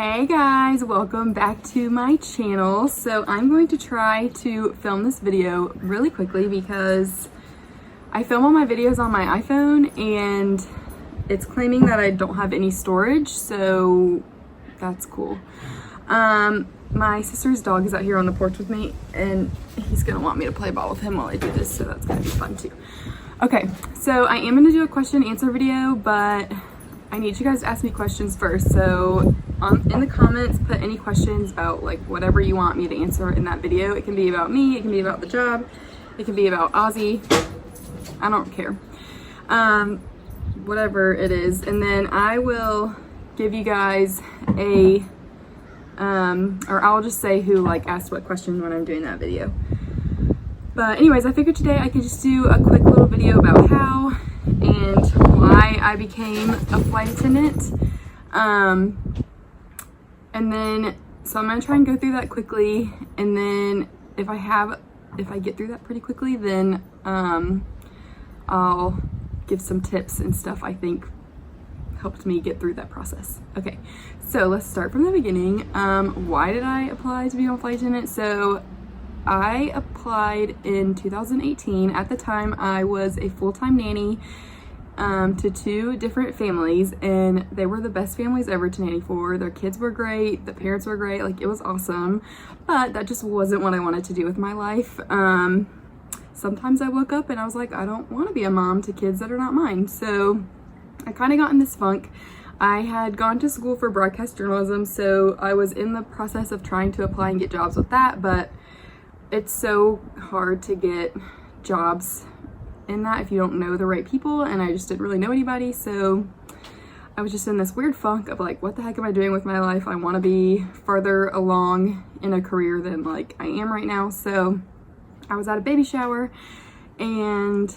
Hey guys, welcome back to my channel. So I'm going to try to film this video really quickly because I film all my videos on my iPhone and it's claiming that I don't have any storage, so that's cool. My sister's dog is out here on the porch with me and he's gonna want me to play ball with him while I do this, so that's gonna be fun too. Okay, so I am gonna do a question and answer video, but I need you guys to ask me questions first. So in the comments, put any questions about like whatever you want me to answer in that video. It can be about me, it can be about the job, it can be about Ozzy. I don't care. Whatever it is. And then I will give you guys a, or I'll just say who like asked what question when I'm doing that video. But anyways, I figured today I could just do a quick little video about how and why I became a flight attendant. And then, so I'm gonna try and go through that quickly, and then if I get through that pretty quickly, then I'll give some tips and stuff I think helped me get through that process. Okay, so let's start from the beginning. Why did I apply to become a flight attendant? So I applied in 2018. At the time, I was a full-time nanny to two different families, and they were the best families ever to nanny for. Their kids were great, the parents were great, like it was awesome, but that just wasn't what I wanted to do with my life. Sometimes I woke up and I was like, I don't want to be a mom to kids that are not mine. So I kind of got in this funk. I had gone to school for broadcast journalism, so I was in the process of trying to apply and get jobs with that, but it's so hard to get jobs in that if you don't know the right people, and I just didn't really know anybody, so I was just in this weird funk of like, what the heck am I doing with my life? I want to be further along in a career than like I am right now. So I was at a baby shower and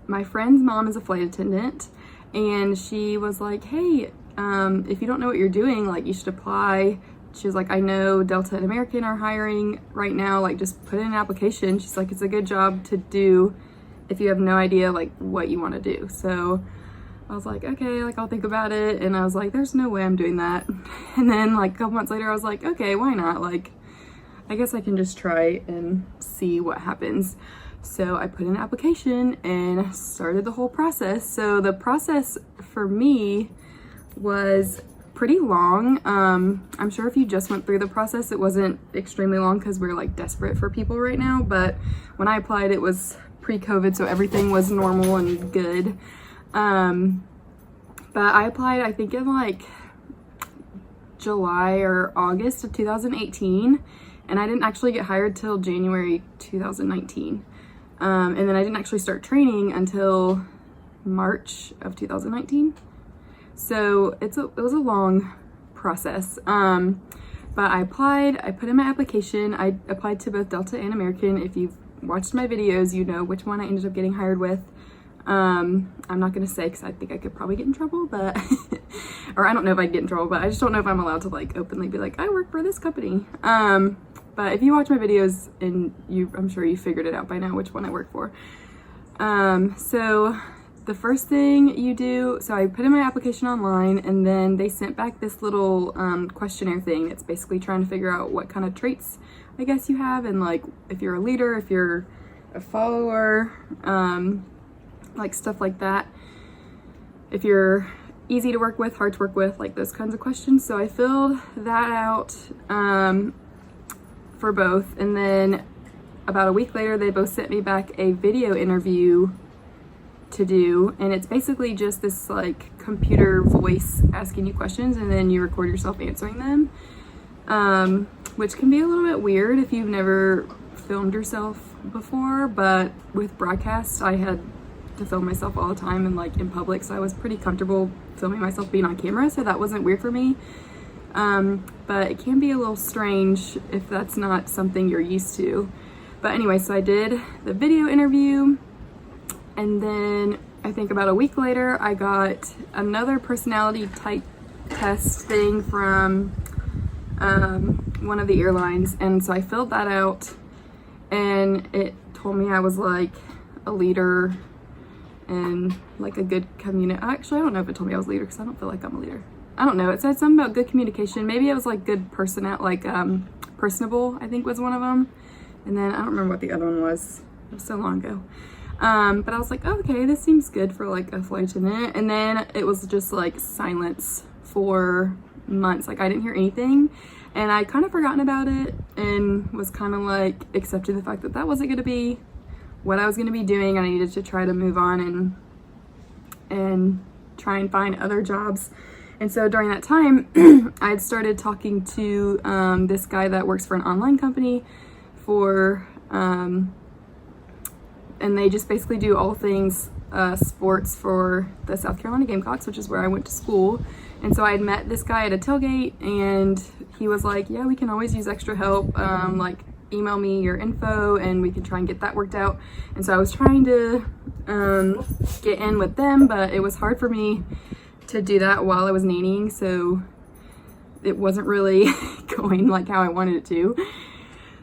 my friend's mom is a flight attendant, and she was like, hey, if you don't know what you're doing, like you should apply. She was like, I know Delta and American are hiring right now, like just put in an application. She's like, it's a good job to do if you have no idea like what you want to do. So I was like, okay, like I'll think about it. And I was like, there's no way I'm doing that. And then like a couple months later, I was like, okay, why not? Like, I guess I can just try and see what happens. So I put in an application and started the whole process. So the process for me was pretty long. I'm sure if you just went through the process, it wasn't extremely long because we're like desperate for people right now. But when I applied, it was pre-COVID, so everything was normal and good. But I applied, I think in like July or August of 2018, and I didn't actually get hired till January 2019. And then I didn't actually start training until March of 2019. So it was a long process. But I applied, I put in my application. I applied to both Delta and American. If you've watched my videos, you know which one I ended up getting hired with. I'm not gonna say because I think I could probably get in trouble, but or I don't know if I'd get in trouble, but I just don't know if I'm allowed to like openly be like, I work for this company. But if you watch my videos, and I'm sure you figured it out by now which one I work for. So the first thing you do, so I put in my application online, and then they sent back this little questionnaire thing. It's basically trying to figure out what kind of traits I guess you have, and like if you're a leader, if you're a follower, like stuff like that. If you're easy to work with, hard to work with, like those kinds of questions. So I filled that out for both, and then about a week later they both sent me back a video interview to do, and it's basically just this like computer voice asking you questions, and then you record yourself answering them, which can be a little bit weird if you've never filmed yourself before. But with broadcast, I had to film myself all the time and like in public, so I was pretty comfortable filming myself being on camera, so that wasn't weird for me. But it can be a little strange if that's not something you're used to. But anyway, so I did the video interview, and then I think about a week later I got another personality type test thing from one of the airlines, and so I filled that out, and it told me I was like a leader and like a good community. Actually, I don't know if it told me I was a leader because I don't feel like I'm a leader. I don't know, it said something about good communication. Maybe it was like good personable, I think was one of them. And then I don't remember what the other one was. It was so long ago. But I was like, oh, okay, this seems good for like a flight attendant. And then it was just like silence for months. Like I didn't hear anything, and I kind of forgotten about it and was kind of like accepting the fact that that wasn't going to be what I was going to be doing. I needed to try to move on and try and find other jobs. And so during that time, I had started talking to this guy that works for an online company for, and they just basically do all things sports for the South Carolina Gamecocks, which is where I went to school. And so I had met this guy at a tailgate, and he was like, yeah, we can always use extra help. Like, email me your info and we can try and get that worked out. And so I was trying to get in with them, but it was hard for me to do that while I was nannying, so it wasn't really going like how I wanted it to.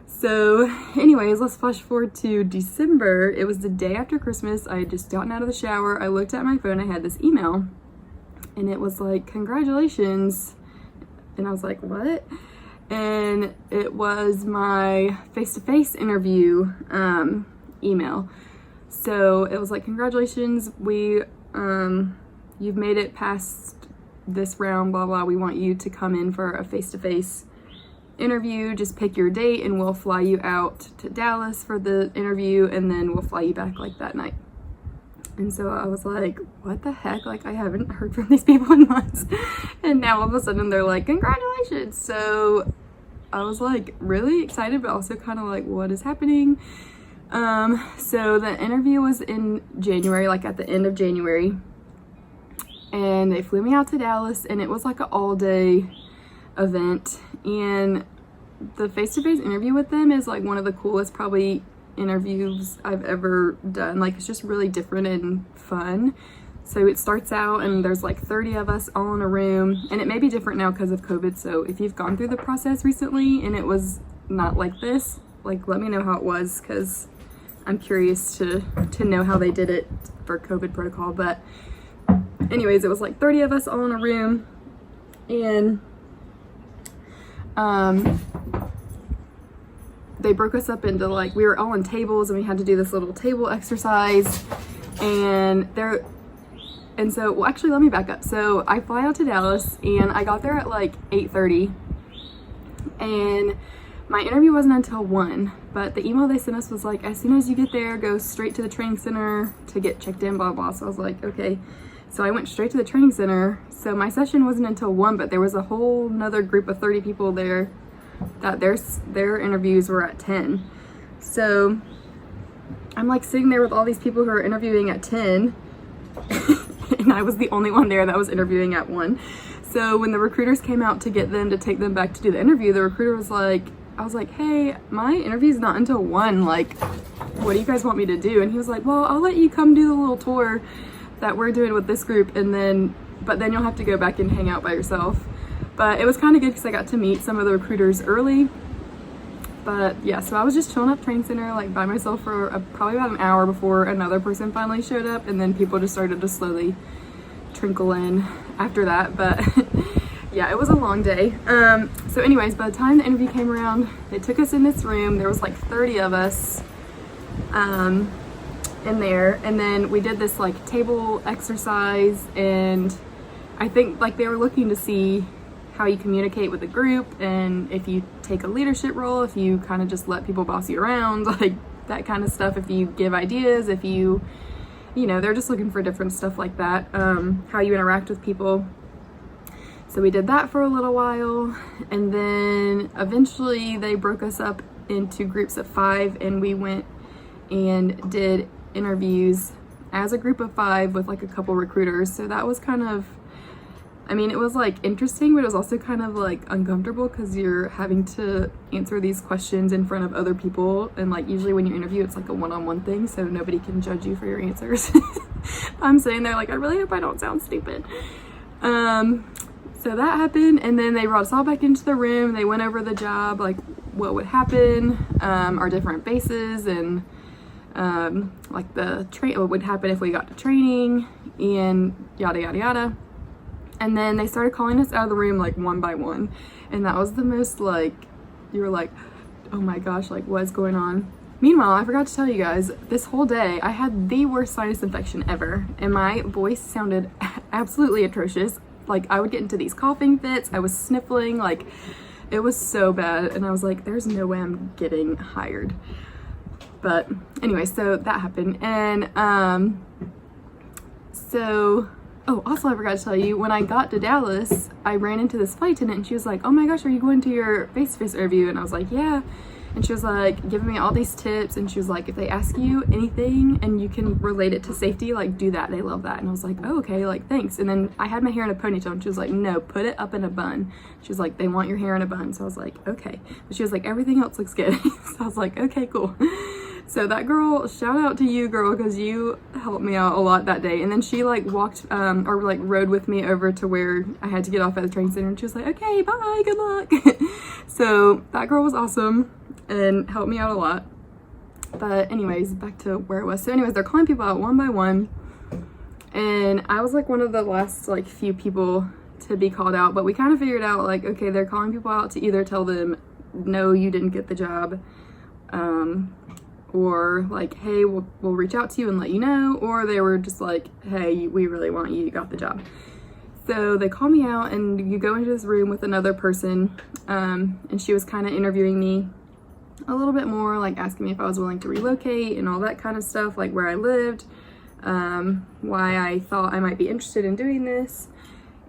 So anyways, let's flash forward to December. It was the day after Christmas. I had just gotten out of the shower. I looked at my phone. I had this email, and it was like, congratulations. And I was like, what? And it was my face-to-face interview email. So it was like, congratulations, you've made it past this round, blah, blah. We want you to come in for a face-to-face interview. Just pick your date and we'll fly you out to Dallas for the interview, and then we'll fly you back like that night. And so I was like, what the heck? Like, I haven't heard from these people in months. And now all of a sudden they're like, congratulations. So I was like really excited, but also kind of like, what is happening? So the interview was in January, like at the end of January. And they flew me out to Dallas, and it was like an all-day event. And the face-to-face interview with them is like one of the coolest probably interviews I've ever done. Like, it's just really different and fun. So it starts out and there's like 30 of us all in a room, and it may be different now because of COVID. So if you've gone through the process recently and it was not like this, like, let me know how it was, because I'm curious to know how they did it for COVID protocol. But anyways, it was like 30 of us all in a room, and they broke us up into like, we were all on tables and we had to do this little table exercise. And so, well, actually, let me back up. So I fly out to Dallas, and I got there at like 8:30, and my interview wasn't until 1, but the email they sent us was like, as soon as you get there, go straight to the training center to get checked in, blah, blah. So I was like, okay. So I went straight to the training center. So my session wasn't until 1, but there was a whole nother group of 30 people there that their interviews were at 10. So I'm like sitting there with all these people who are interviewing at 10, and I was the only one there that was interviewing at 1. So when the recruiters came out to get them to take them back to do the interview, the recruiter was like, I was like, hey, my interview's not until 1. Like, what do you guys want me to do? And he was like, well, I'll let you come do the little tour that we're doing with this group, but then you'll have to go back and hang out by yourself. But it was kind of good because I got to meet some of the recruiters early. But yeah, so I was just chilling at the training center like by myself for probably about an hour before another person finally showed up, and then people just started to slowly trickle in after that. But yeah, it was a long day. So anyways, by the time the interview came around, they took us in this room. There was like 30 of us in there, and then we did this like table exercise, and I think like they were looking to see how you communicate with the group, and if you take a leadership role, if you kind of just let people boss you around, like that kind of stuff, if you give ideas, if you know, they're just looking for different stuff like that, how you interact with people. So we did that for a little while, and then eventually they broke us up into groups of 5, and we went and did interviews as a group of 5 with like a couple recruiters. So that was kind of, I mean, it was like interesting, but it was also kind of like uncomfortable because you're having to answer these questions in front of other people, and like usually when you interview it's like a one-on-one thing, so nobody can judge you for your answers. I'm sitting there like, I really hope I don't sound stupid. So that happened, and then they brought us all back into the room. They went over the job, like what would happen, our different bases, and like what would happen if we got to training, and yada yada yada. And then they started calling us out of the room like one by one. And that was the most like, you were like, oh my gosh, like what's going on? Meanwhile, I forgot to tell you guys, this whole day I had the worst sinus infection ever. And my voice sounded absolutely atrocious. Like I would get into these coughing fits. I was sniffling, like it was so bad. And I was like, there's no way I'm getting hired. But anyway, so that happened. And oh, also I forgot to tell you, when I got to Dallas, I ran into this flight attendant and she was like, oh my gosh, are you going to your face-to-face interview? And I was like, yeah. And she was like giving me all these tips, and she was like, if they ask you anything and you can relate it to safety, like do that, they love that. And I was like, oh, okay, like thanks. And then I had my hair in a ponytail and she was like, no, put it up in a bun. She was like, they want your hair in a bun. So I was like, okay. But she was like, everything else looks good. So I was like, okay, cool. So that girl, shout out to you, girl, because you helped me out a lot that day. And then she like walked or like rode with me over to where I had to get off at the train center, and she was like, okay, bye, good luck. So that girl was awesome and helped me out a lot. But anyways, back to where it was. So anyways, they're calling people out one by one, and I was like one of the last like few people to be called out. But we kind of figured out like, okay, they're calling people out to either tell them no, you didn't get the job, or like, hey, we'll reach out to you and let you know, or they were just like, hey, we really want you, you got the job. So they call me out, and you go into this room with another person, and she was kind of interviewing me a little bit more, like asking me if I was willing to relocate and all that kind of stuff, like where I lived, why I thought I might be interested in doing this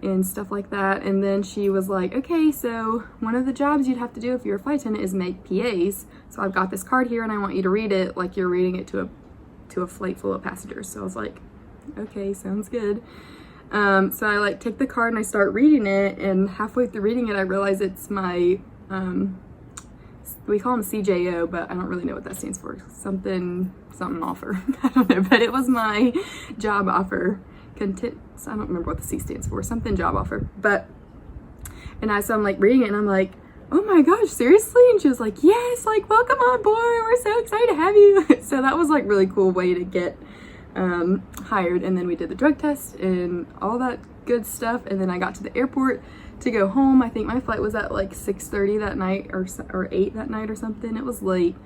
and stuff like that. And then she was like, okay, so one of the jobs you'd have to do if you're a flight attendant is make PAs. So I've got this card here and I want you to read it like you're reading it to a flight full of passengers. So I was like, okay, sounds good. So I like take the card and I start reading it, and halfway through reading it I realize it's my we call them CJO, but I don't really know what that stands for. Something offer. I don't know, but it was my job offer. I don't remember what the C stands for. Something job offer. But, so I'm like reading it and I'm like, oh my gosh, seriously? And she was like, yes, like welcome on board. We're so excited to have you. So that was like really cool way to get hired. And then we did the drug test and all that good stuff. And then I got to the airport to go home. I think my flight was at like 6:30 that night or 8 that night or something. It was late.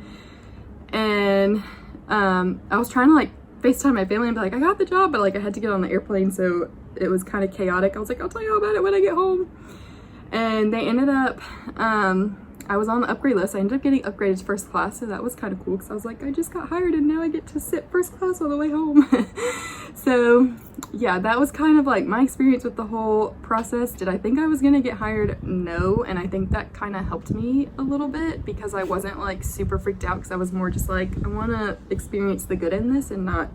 And I was trying to like FaceTime my family and be like, I got the job, but like I had to get on the airplane, so it was kind of chaotic. I was like, I'll tell you all about it when I get home. And they ended up, I was on the upgrade list. I ended up getting upgraded to first class, so that was kind of cool because I was like, I just got hired and now I get to sit first class all the way home. So yeah, that was kind of like my experience with the whole process. Did I think I was gonna get hired? No. And I think that kind of helped me a little bit because I wasn't like super freaked out, because I was more just like, I want to experience the good in this and not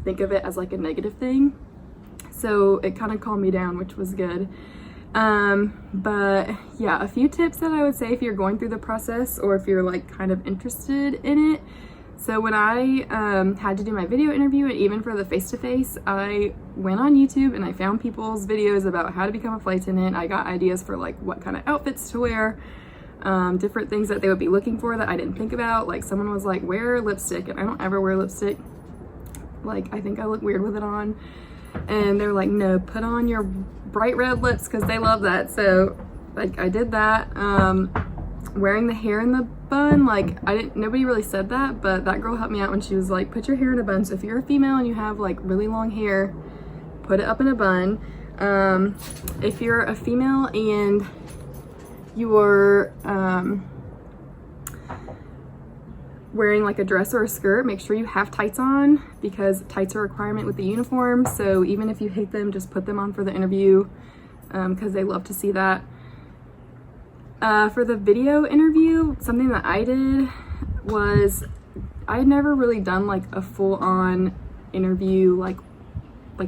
think of it as like a negative thing. So it kind of calmed me down, which was good. But yeah, a few tips that I would say if you're going through the process or if you're like kind of interested in it. So when I had to do my video interview, and even for the face-to-face, I went on YouTube and I found people's videos about how to become a flight attendant. I got ideas for like what kind of outfits to wear, different things that they would be looking for that I didn't think about. Like someone was like, wear lipstick, and I don't ever wear lipstick. Like I think I look weird with it on. And they're like, no, put on your bright red lips because they love that. So like I did that. Wearing the hair in the bun, like nobody really said that, but that girl helped me out when she was like, put your hair in a bun. So if you're a female and you have like really long hair, put it up in a bun. If you're a female and you're wearing like a dress or a skirt, make sure you have tights on, because tights are a requirement with the uniform. So even if you hate them, just put them on for the interview, because they love to see that. For the video interview, something that I did was I had never really done like a full-on interview, like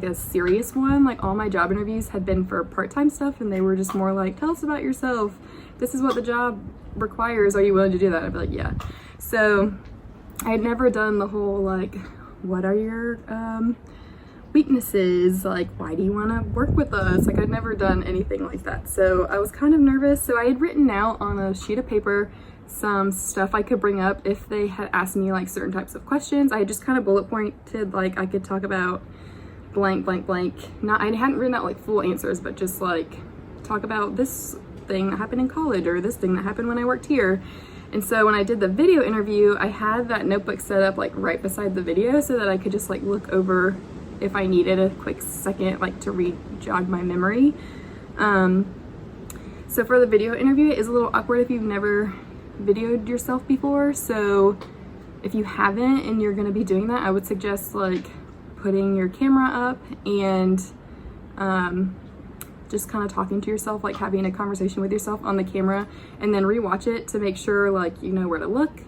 a serious one. Like all my job interviews had been for part-time stuff, and they were just more like, tell us about yourself. This is what the job requires. Are you willing to do that? I'd be like, yeah. So I had never done the whole like, what are your weaknesses? Like, why do you want to work with us? Like I'd never done anything like that. So I was kind of nervous. So I had written out on a sheet of paper some stuff I could bring up if they had asked me like certain types of questions. I had just kind of bullet pointed, like I could talk about blank, blank, blank. Not, I hadn't written out like full answers, but just like talk about this thing that happened in college or this thing that happened when I worked here. And so when I did the video interview, I had that notebook set up like right beside the video so that I could just like look over if I needed a quick second like to jog my memory. So for the video interview, it is a little awkward if you've never videoed yourself before. So if you haven't and you're gonna be doing that, I would suggest like putting your camera up and just kind of talking to yourself, like having a conversation with yourself on the camera, and then rewatch it to make sure like you know where to look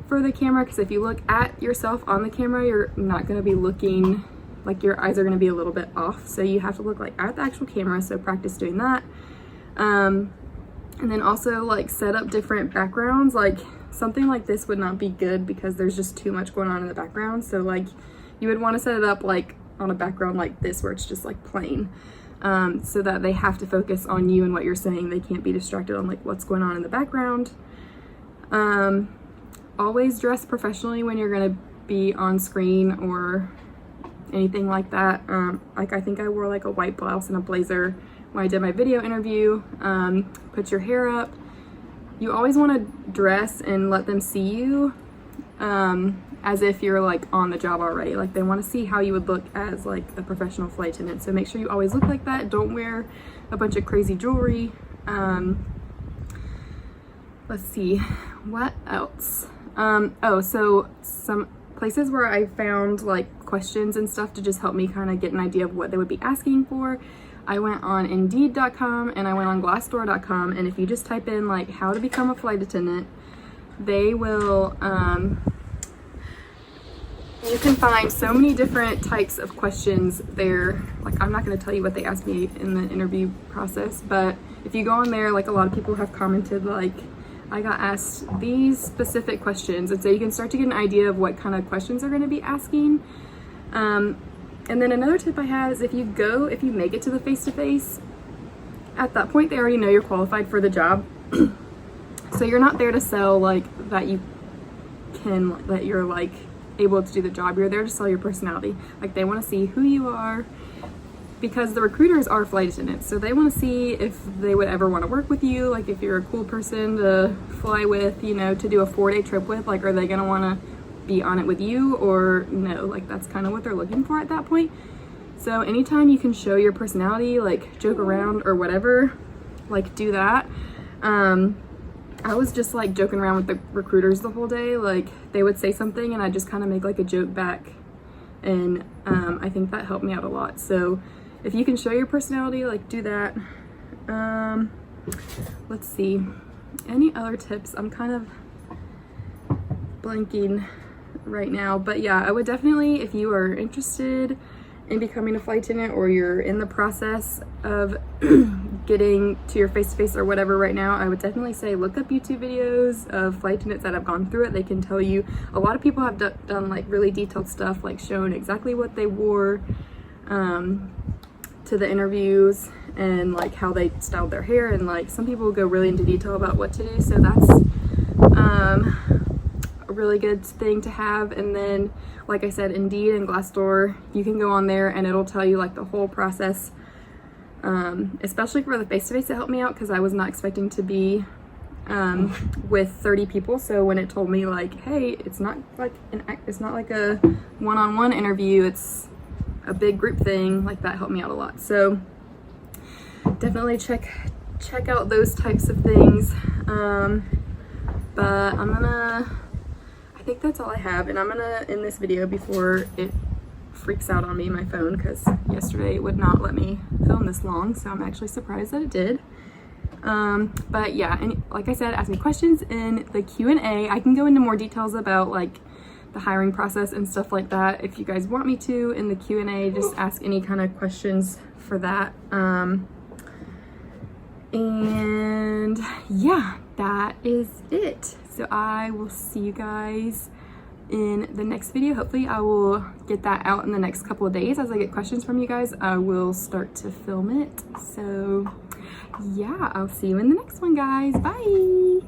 for the camera, because if you look at yourself on the camera, you're not going to be looking, like your eyes are going to be a little bit off, so you have to look like at the actual camera. So practice doing that, and then also like set up different backgrounds. Like something like this would not be good because there's just too much going on in the background, so like you would want to set it up like on a background like this where it's just like plain. So that they have to focus on you and what you're saying. They can't be distracted on like what's going on in the background. Always dress professionally when you're gonna be on screen or anything like that. Like I think I wore like a white blouse and a blazer when I did my video interview. Put your hair up. You always want to dress and let them see you as if you're like on the job already. Like they want to see how you would look as like a professional flight attendant. So make sure you always look like that. Don't wear a bunch of crazy jewelry. Let's see, what else? Oh, so some places where I found like questions and stuff to just help me kind of get an idea of what they would be asking for. I went on Indeed.com and I went on Glassdoor.com, and if you just type in like how to become a flight attendant, they will you can find so many different types of questions there. Like I'm not going to tell you what they asked me in the interview process, but if you go on there, like a lot of people have commented like I got asked these specific questions, and so you can start to get an idea of what kind of questions they're going to be asking. And then another tip I have is if you make it to the face-to-face, at that point they already know you're qualified for the job. So you're not there to sell like that you're like able to do the job. You're there to sell your personality. Like they want to see who you are, because the recruiters are flight attendants, so they want to see if they would ever want to work with you, like if you're a cool person to fly with, you know, to do a 4-day trip with. Like are they going to want to be on it with you or no? Like that's kind of what they're looking for at that point. So anytime you can show your personality, like joke around or whatever, like do that. I was just like joking around with the recruiters the whole day. Like they would say something and I just kind of make like a joke back, and I think that helped me out a lot. So if you can show your personality, like do that. Let's see, any other tips? I'm kind of blanking right now, but yeah, I would definitely, if you are interested in becoming a flight attendant or you're in the process of getting to your face-to-face or whatever right now, I would definitely say look up YouTube videos of flight attendants that have gone through it. They can tell you. A lot of people have done like really detailed stuff, like shown exactly what they wore to the interviews and like how they styled their hair, and like some people go really into detail about what to do. So that's a really good thing to have. And then like I said, Indeed and Glassdoor, you can go on there and it'll tell you like the whole process, especially for the face-to-face. It helped me out because I was not expecting to be with 30 people. So when it told me like, hey, it's not like a one-on-one interview, it's a big group thing, like that helped me out a lot. So definitely check out those types of things. But I think that's all I have, and I'm gonna end this video before it freaks out on me, my phone, because yesterday it would not let me film this long, so I'm actually surprised that it did. But yeah, and like I said, ask me questions in the Q&A. I can go into more details about like the hiring process and stuff like that if you guys want me to in the Q&A. Just ask any kind of questions for that. And yeah, that is it. So I will see you guys in the next video. Hopefully I will get that out in the next couple of days. As I get questions from you guys, I will start to film it. So yeah, I'll see you in the next one, guys. Bye.